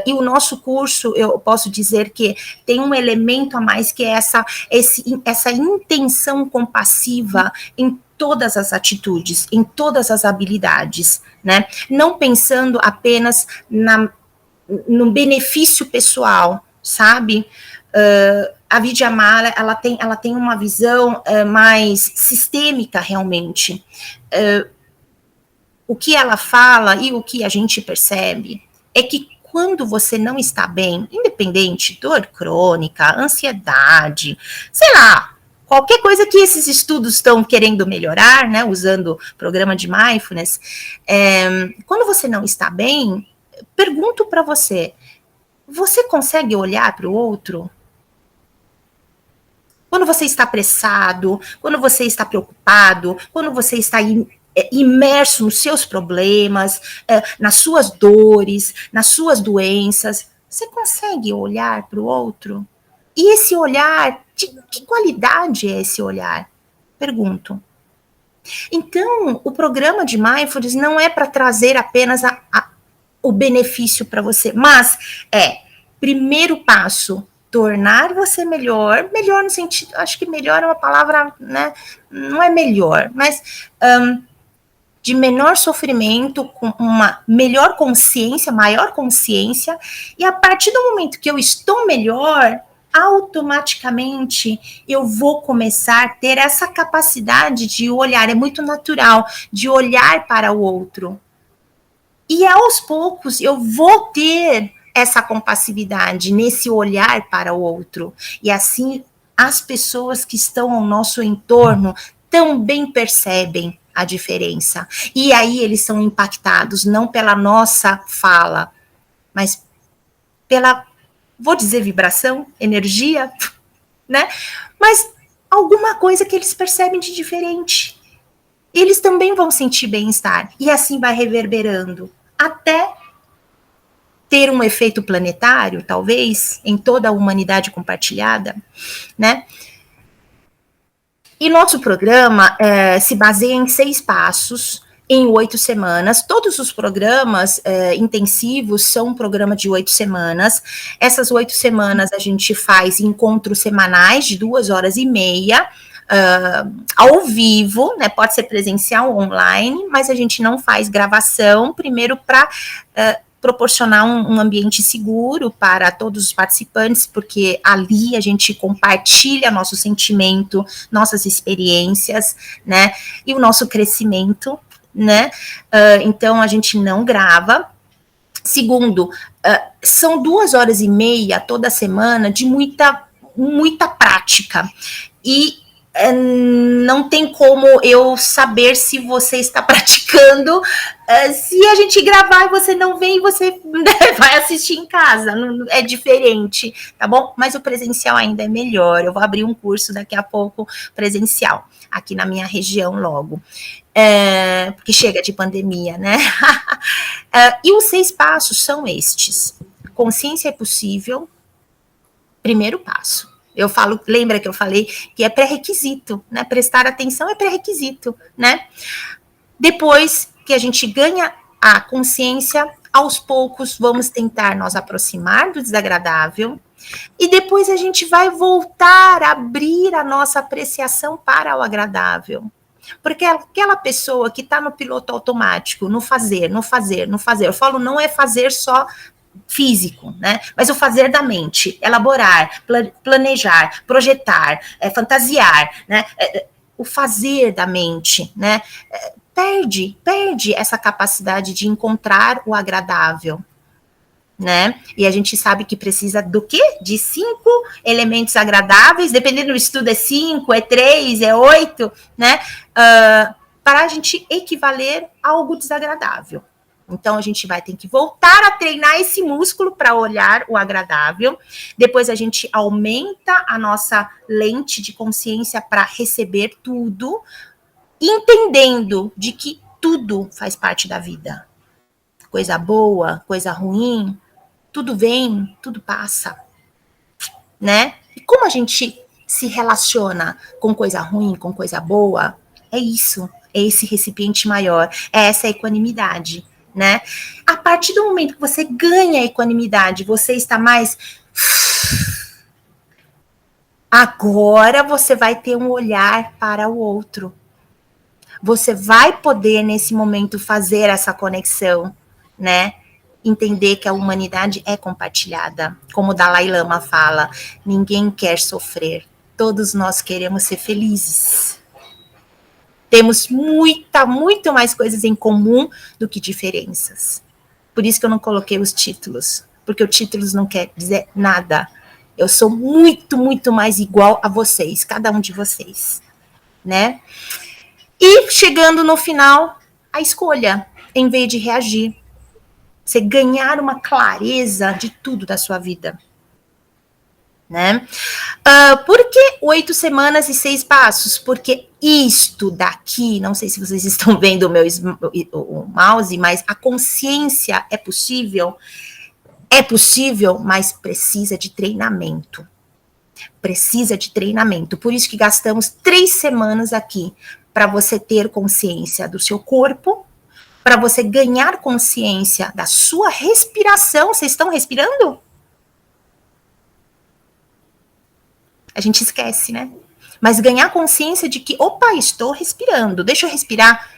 e o nosso curso, eu posso dizer que tem um elemento a mais, que é essa intenção compassiva em todas as atitudes, em todas as habilidades, né? Não pensando apenas no benefício pessoal, sabe? A Vidyamala, ela tem uma visão mais sistêmica, realmente. O que ela fala e o que a gente percebe é que quando você não está bem, independente, dor crônica, ansiedade, sei lá, qualquer coisa que esses estudos estão querendo melhorar, né, usando o programa de mindfulness, quando você não está bem, pergunto para você consegue olhar para o outro? Quando você está apressado, quando você está preocupado, quando você está imerso nos seus problemas, nas suas dores, nas suas doenças, você consegue olhar para o outro? E esse olhar, de que qualidade é esse olhar? Pergunto. Então, o programa de Mindfulness não é para trazer apenas o benefício para você, mas primeiro passo, tornar você melhor no sentido, acho que melhor é uma palavra, né, não é melhor, mas de menor sofrimento, com uma melhor consciência, maior consciência, e a partir do momento que eu estou melhor, automaticamente eu vou começar a ter essa capacidade de olhar, é muito natural, de olhar para o outro. E aos poucos eu vou ter essa compassividade nesse olhar para o outro. E assim as pessoas que estão ao nosso entorno também percebem a diferença. E aí eles são impactados não pela nossa fala, mas pela, vou dizer vibração, energia, né? Mas alguma coisa que eles percebem de diferente. Eles também vão sentir bem-estar. E assim vai reverberando. Até ter um efeito planetário, talvez, em toda a humanidade compartilhada, né? E nosso programa se baseia em 6 passos, em 8 semanas. Todos os programas intensivos são um programa de 8 semanas. Essas 8 semanas a gente faz encontros semanais de 2h30, ao vivo, né? Pode ser presencial ou online, mas a gente não faz gravação, primeiro para proporcionar um ambiente seguro para todos os participantes, porque ali a gente compartilha nosso sentimento, nossas experiências, né, e o nosso crescimento, né? Então, a gente não grava. Segundo, são 2h30 toda semana de muita prática. E não tem como eu saber se você está praticando. Se a gente gravar e você não vem, você vai assistir em casa. É diferente, tá bom? Mas o presencial ainda é melhor. Eu vou abrir um curso daqui a pouco presencial, aqui na minha região logo. Porque chega de pandemia, né? E os 6 passos são estes. Consciência é possível, primeiro passo. Eu falo, lembra que eu falei que é pré-requisito, né? Prestar atenção é pré-requisito, né? Depois que a gente ganha a consciência, aos poucos vamos tentar nos aproximar do desagradável e depois a gente vai voltar a abrir a nossa apreciação para o agradável. Porque aquela pessoa que está no piloto automático, no fazer, eu falo, não é fazer só físico, né? Mas o fazer da mente, elaborar, planejar, projetar, fantasiar, né? O fazer da mente, né? Perde essa capacidade de encontrar o agradável, né? E a gente sabe que precisa do quê? De 5 elementos agradáveis, dependendo do estudo é 5, é 3, é 8, né? Para a gente equivaler a algo desagradável. Então, a gente vai ter que voltar a treinar esse músculo para olhar o agradável. Depois, a gente aumenta a nossa lente de consciência para receber tudo, entendendo de que tudo faz parte da vida. Coisa boa, coisa ruim, tudo vem, tudo passa, né? E como a gente se relaciona com coisa ruim, com coisa boa, é isso, é esse recipiente maior, é essa equanimidade, né? A partir do momento que você ganha a equanimidade, você está mais... Agora você vai ter um olhar para o outro. Você vai poder, nesse momento, fazer essa conexão, né? Entender que a humanidade é compartilhada. Como o Dalai Lama fala, ninguém quer sofrer. Todos nós queremos ser felizes. Temos muito mais coisas em comum do que diferenças. Por isso que eu não coloquei os títulos. Porque os títulos não quer dizer nada. Eu sou muito mais igual a vocês, cada um de vocês, né? E chegando no final, a escolha, em vez de reagir. Você ganhar uma clareza de tudo da sua vida, né? Por que 8 semanas e 6 passos? Porque isto daqui, não sei se vocês estão vendo o mouse, mas a consciência é possível, mas precisa de treinamento. Precisa de treinamento. Por isso que gastamos 3 semanas aqui, para você ter consciência do seu corpo, para você ganhar consciência da sua respiração. Vocês estão respirando? A gente esquece, né? Mas ganhar consciência de que, opa, estou respirando, deixa eu respirar.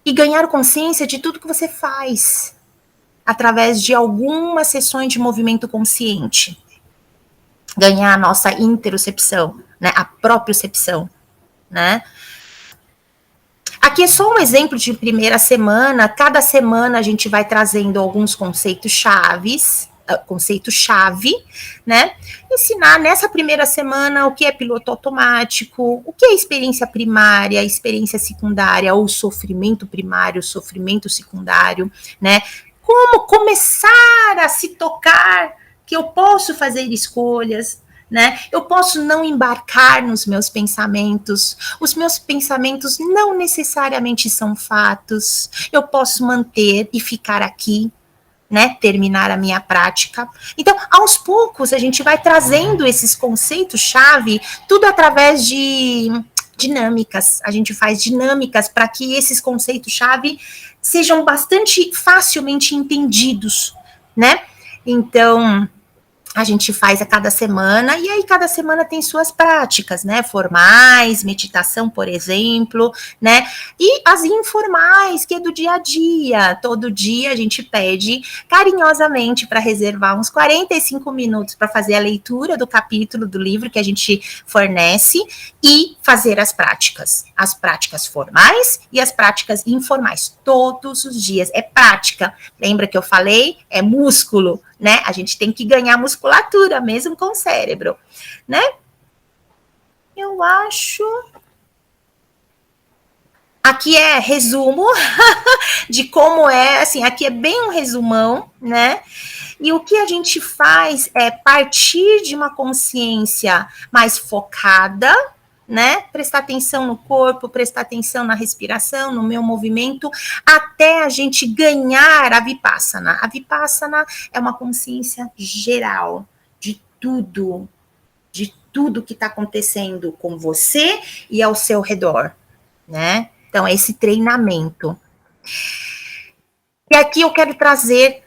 E ganhar consciência de tudo que você faz, através de algumas sessões de movimento consciente. Ganhar a nossa interocepção, né? A propriocepção, né? Aqui é só um exemplo de primeira semana. Cada semana a gente vai trazendo alguns conceitos-chave, né? Ensinar nessa primeira semana o que é piloto automático, o que é experiência primária, experiência secundária, ou sofrimento primário, sofrimento secundário, né? Como começar a se tocar que eu posso fazer escolhas, né? Eu posso não embarcar nos meus pensamentos. Os meus pensamentos não necessariamente são fatos. Eu posso manter e ficar aqui, né? Terminar a minha prática. Então, aos poucos, a gente vai trazendo esses conceitos-chave, tudo através de dinâmicas. A gente faz dinâmicas para que esses conceitos-chave sejam bastante facilmente entendidos, né? Então, A gente faz a cada semana, e aí cada semana tem suas práticas, né? Formais, meditação, por exemplo, né? E as informais, que é do dia a dia. Todo dia a gente pede carinhosamente para reservar uns 45 minutos para fazer a leitura do capítulo do livro que a gente fornece e fazer as práticas formais e as práticas informais, todos os dias. É prática. Lembra que eu falei? É músculo. Né? A gente tem que ganhar musculatura, mesmo com o cérebro, né? Eu acho... Aqui é resumo de como é, assim, aqui é bem um resumão, né? E o que a gente faz é partir de uma consciência mais focada, né? Prestar atenção no corpo, prestar atenção na respiração, no meu movimento, até a gente ganhar a Vipassana. A Vipassana é uma consciência geral de tudo que está acontecendo com você e ao seu redor, né? Então, é esse treinamento. E aqui eu quero trazer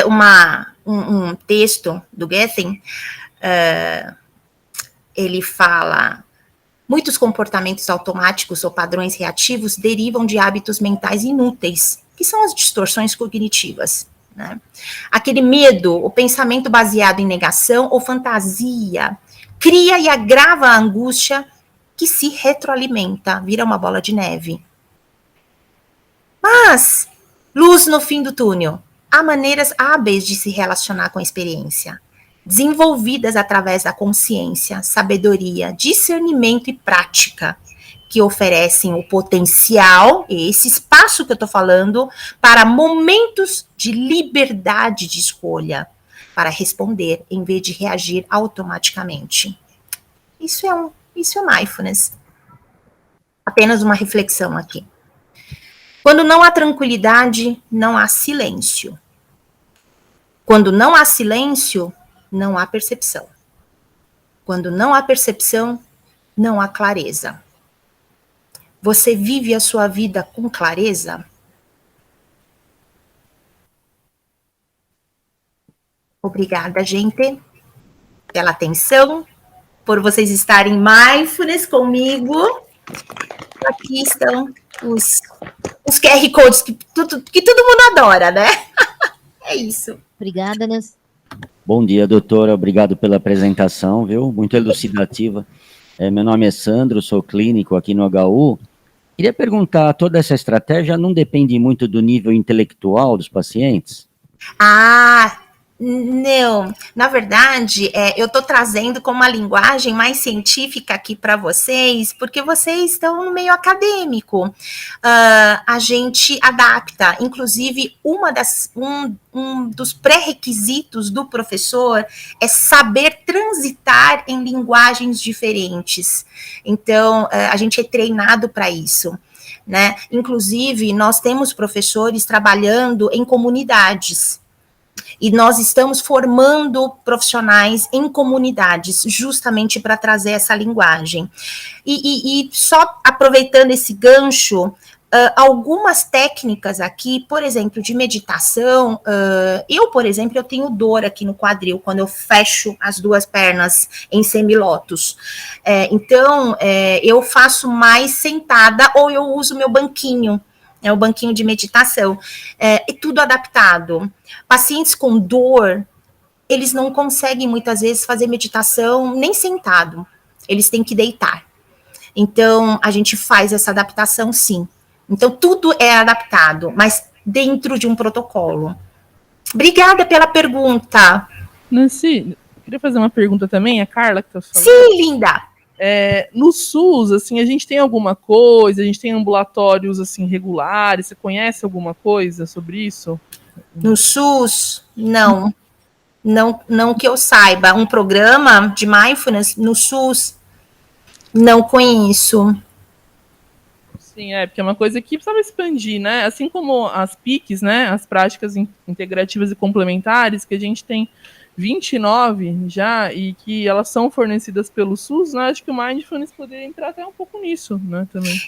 um texto do Goethe. Ele fala: muitos comportamentos automáticos ou padrões reativos derivam de hábitos mentais inúteis, que são as distorções cognitivas. Né? Aquele medo, o pensamento baseado em negação ou fantasia, cria e agrava a angústia que se retroalimenta, vira uma bola de neve. Mas, luz no fim do túnel. Há maneiras hábeis de se relacionar com a experiência, desenvolvidas através da consciência, sabedoria, discernimento e prática, que oferecem o potencial, esse espaço que eu estou falando, para momentos de liberdade de escolha, para responder em vez de reagir automaticamente. Isso é mindfulness. Apenas uma reflexão aqui. Quando não há tranquilidade, não há silêncio. Quando não há silêncio, não há percepção. Quando não há percepção, não há clareza. Você vive a sua vida com clareza? Obrigada, gente, pela atenção, por vocês estarem mindfulness comigo. Aqui estão os QR Codes que todo mundo adora, né? É isso. Obrigada, Nancy. Bom dia, doutora. Obrigado pela apresentação, viu? Muito elucidativa. Meu nome é Sandro, sou clínico aqui no HU. Queria perguntar, toda essa estratégia não depende muito do nível intelectual dos pacientes? Não, na verdade, eu estou trazendo como uma linguagem mais científica aqui para vocês, porque vocês estão no meio acadêmico. A gente adapta, inclusive, um dos pré-requisitos do professor é saber transitar em linguagens diferentes. Então, a gente é treinado para isso. Né? Inclusive, nós temos professores trabalhando em comunidades. E nós estamos formando profissionais em comunidades, justamente para trazer essa linguagem. E só aproveitando esse gancho, algumas técnicas aqui, por exemplo, de meditação, por exemplo, eu tenho dor aqui no quadril, quando eu fecho as duas pernas em semilótus. Então, eu faço mais sentada, ou eu uso meu banquinho, o banquinho de meditação, e tudo adaptado. Pacientes com dor, eles não conseguem muitas vezes fazer meditação nem sentado, eles têm que deitar. Então, a gente faz essa adaptação, sim. Então, tudo é adaptado, mas dentro de um protocolo. Obrigada pela pergunta. Nancy, queria fazer uma pergunta também, a Carla que está falando. Sim, linda. No SUS, assim, a gente tem alguma coisa, a gente tem ambulatórios, assim, regulares, você conhece alguma coisa sobre isso? No SUS, não que eu saiba. Um programa de mindfulness no SUS, não conheço. Sim, porque é uma coisa que precisava expandir, né? Assim como as PICs, né? As práticas integrativas e complementares, que a gente tem 29 já, e que elas são fornecidas pelo SUS, né? Acho que o Mindfulness poderia entrar até um pouco nisso, né, também.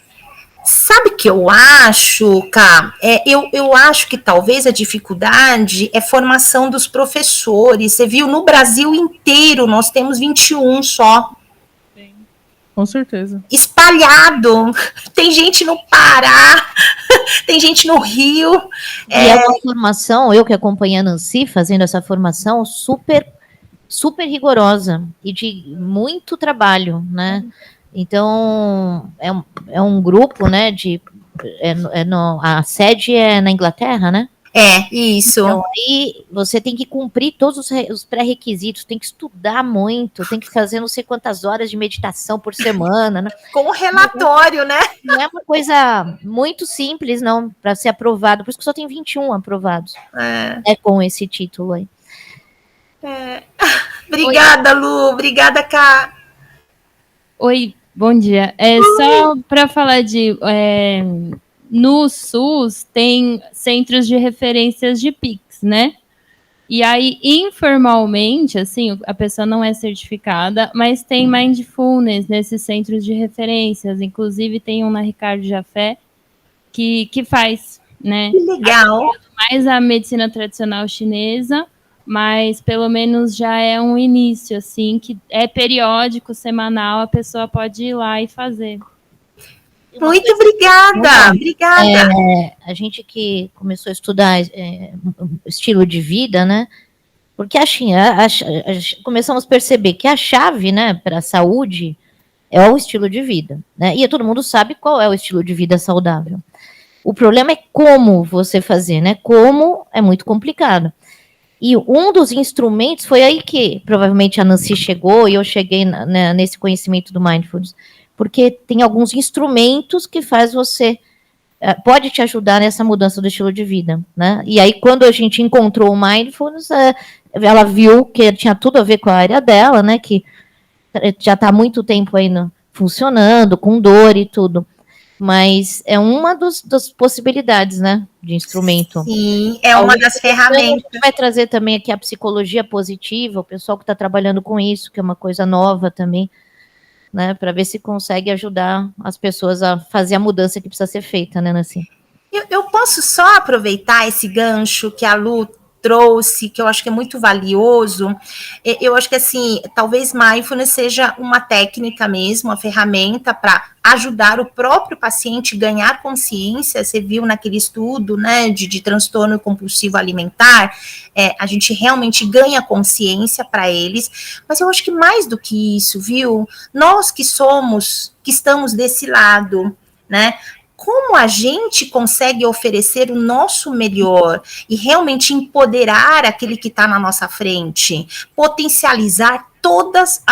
Sabe o que eu acho, Ká? Eu acho que talvez a dificuldade é formação dos professores. Você viu, no Brasil inteiro nós temos 21 só. Sim, com certeza. Espalhado. Tem gente no Pará, tem gente no Rio. E é uma formação, eu que acompanhei a Nancy fazendo essa formação, super rigorosa e de muito trabalho, né? Então, é um grupo, né, a sede é na Inglaterra, né? Isso. Então, aí você tem que cumprir todos os pré-requisitos, tem que estudar muito, tem que fazer não sei quantas horas de meditação por semana, né? Com relatório, né? Não é uma coisa muito simples, não, para ser aprovado, por isso que só tem 21 aprovados. Com esse título aí. Obrigada, Lu. Obrigada, Ká. Oi, bom dia. Só para falar no SUS tem centros de referências de PIX, né? E aí, informalmente, assim, a pessoa não é certificada, mas tem mindfulness nesses centros de referências. Inclusive, tem um na Ricardo Jafé que faz, né? Que legal. Mais a medicina tradicional chinesa, mas pelo menos já é um início, assim, que é periódico, semanal, a pessoa pode ir lá e fazer. Muito obrigada, obrigada. A gente que começou a estudar estilo de vida, né? Porque começamos a perceber que a chave, né, para a saúde é o estilo de vida, né? E todo mundo sabe qual é o estilo de vida saudável. O problema é como você fazer, né? Como é muito complicado. E um dos instrumentos foi aí que provavelmente a Nancy chegou e eu cheguei nesse conhecimento do mindfulness, porque tem alguns instrumentos que faz você pode te ajudar nessa mudança do estilo de vida, né? E aí quando a gente encontrou o mindfulness, ela viu que tinha tudo a ver com a área dela, né? Que já está há muito tempo aí funcionando, com dor e tudo. Mas é uma das possibilidades, né, de instrumento. Sim, é uma das ferramentas. A gente vai trazer também aqui a psicologia positiva, o pessoal que está trabalhando com isso, que é uma coisa nova também, né, para ver se consegue ajudar as pessoas a fazer a mudança que precisa ser feita, né, Nancy? Eu posso só aproveitar esse gancho que a Lu trouxe, que eu acho que é muito valioso. Eu acho que, assim, talvez mindfulness seja uma técnica mesmo, uma ferramenta para ajudar o próprio paciente a ganhar consciência. Você viu naquele estudo, né, de transtorno compulsivo alimentar, a gente realmente ganha consciência para eles, mas eu acho que mais do que isso, viu? Nós que estamos desse lado, né, como a gente consegue oferecer o nosso melhor e realmente empoderar aquele que está na nossa frente, potencializar todas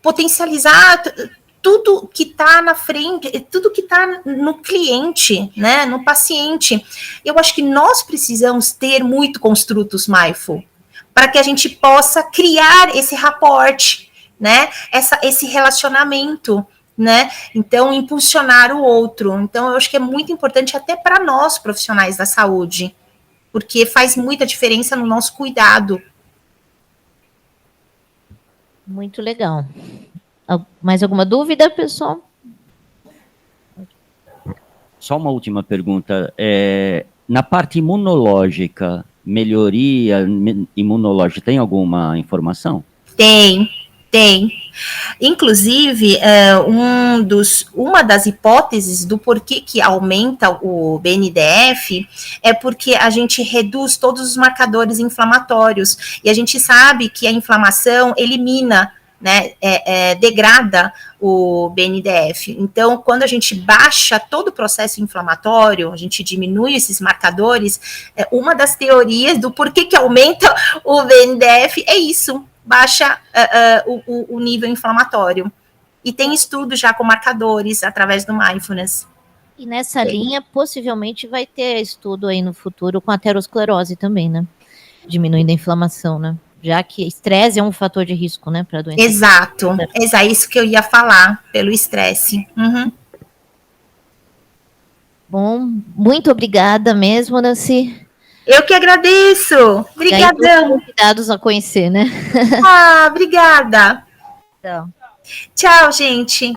potencializar tudo que está na frente, tudo que está no cliente, né, no paciente. Eu acho que nós precisamos ter muito construtos mindful para que a gente possa criar esse rapport, né, esse relacionamento, né? Então, impulsionar o outro. Então, eu acho que é muito importante até para nós, profissionais da saúde, porque faz muita diferença no nosso cuidado. Muito legal. Mais alguma dúvida, pessoal? Só uma última pergunta. Na parte imunológica, melhoria imunológica, tem alguma informação? Tem. Inclusive, uma das hipóteses do porquê que aumenta o BNDF é porque a gente reduz todos os marcadores inflamatórios, e a gente sabe que a inflamação elimina, né, degrada o BNDF. Então, quando a gente baixa todo o processo inflamatório, a gente diminui esses marcadores, uma das teorias do porquê que aumenta o BNDF é isso, baixa o nível inflamatório. E tem estudo já com marcadores através do mindfulness. E nessa linha, possivelmente vai ter estudo aí no futuro com aterosclerose também, né? Diminuindo a inflamação, né? Já que estresse é um fator de risco, né, para a doença. Exato, é isso que eu ia falar, pelo estresse. Uhum. Bom, muito obrigada mesmo, Nancy. Eu que agradeço. Obrigadão. Convidados a conhecer, né? Obrigada. Então. Tchau, gente!